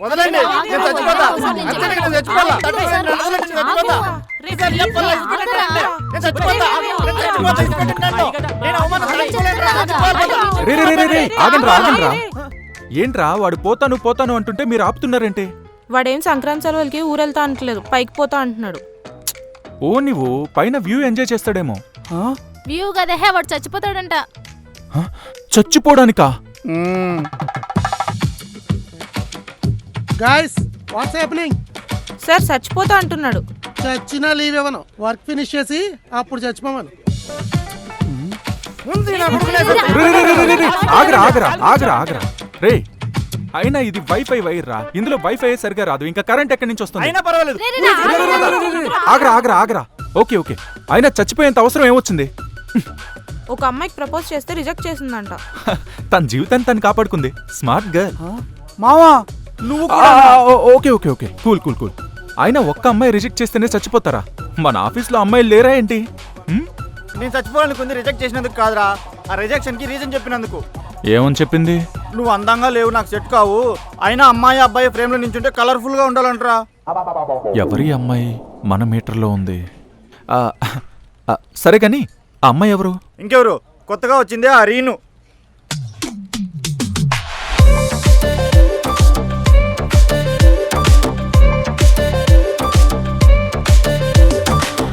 వదలండి, నేను చచ్చిపోతా. అర్జెంటుగా నేను చచ్చిపోతా. వదలండి, నేను చచ్చిపోతా. సార్, చెప్పాలా? ఇసుపెట్టండి. నేను చచ్చిపోతా. నేను చచ్చిపోతా. ఇసుపెట్టండి. నేను అవమానం సహించలేనురా. చచ్చిపోతా. రే ఆగండ్రా. ఏంట్రా వాడు పోతాను అంటుంటే మీరు ఆపుతున్నారంటే? వాడేం సంక్రాంతి సెలవులకి ఊరెళ్తా అంటలేదు, పైకి పోతా అంటున్నాడు. ఓ నువ్వు పైన వ్యూ ఎంజాయ్ చేస్తాడేమో. వ్యూ కదే, వాడు చచ్చిపోతాడంట. చచ్చిపోవడానికా? Guys what's happening? సార్ చచ్చిపోతా అంటున్నాడు. చచ్చినా లీవ్ ఇవ్వను, వర్క్ ఫినిష్ చేసి అప్పుడు చచ్చిపోమను. ముందు నా కొడుకునే ఆగరా రే, అయినా ఇది వైఫై వైర్ రా, ఇందులో వైఫై సరిగా రాదు, ఇంకా కరెంట్ ఎక్కడి నుంచి వస్తుంది? అయినా పర్వాలేదు. ఆగరా ఓకే అయినా చచ్చిపోయేంత అవసరం ఏమొచ్చింది? ఒక అమ్మాయికి ప్రపోజ్ చేస్తే రిజెక్ట్ చేసిందంట. తన జీవితాన్ని తను కాపాడుకుంది, స్మార్ట్ గర్ల్. మావా నువ్వు ఓకే కూల్ అయినా ఒక్క అమ్మాయి రిజెక్ట్ చేస్తేనే చచ్చిపోతారా? మన ఆఫీస్లో అమ్మాయిలు లేరా ఏంటి? నేను చచ్చిపోవాలనుకుంది రిజెక్ట్ చేసినందుకు కాదురా, ఆ రిజెక్షన్ కి రీజన్ చెప్పినందుకు. ఏమని చెప్పింది? నువ్వు అందంగా లేవు, నాకు సెట్ కావు, అయినా అమ్మాయి అబ్బాయి ఫ్రేమ్ లో నించుంటే కలర్ఫుల్ గా ఉండాలంటరా. ఎవరి అమ్మాయి మన మీటర్లో ఉంది? సరే కానీ ఆ అమ్మాయి ఎవరు? ఇంకెవరు? కొత్తగా వచ్చిందే ఆ రీను.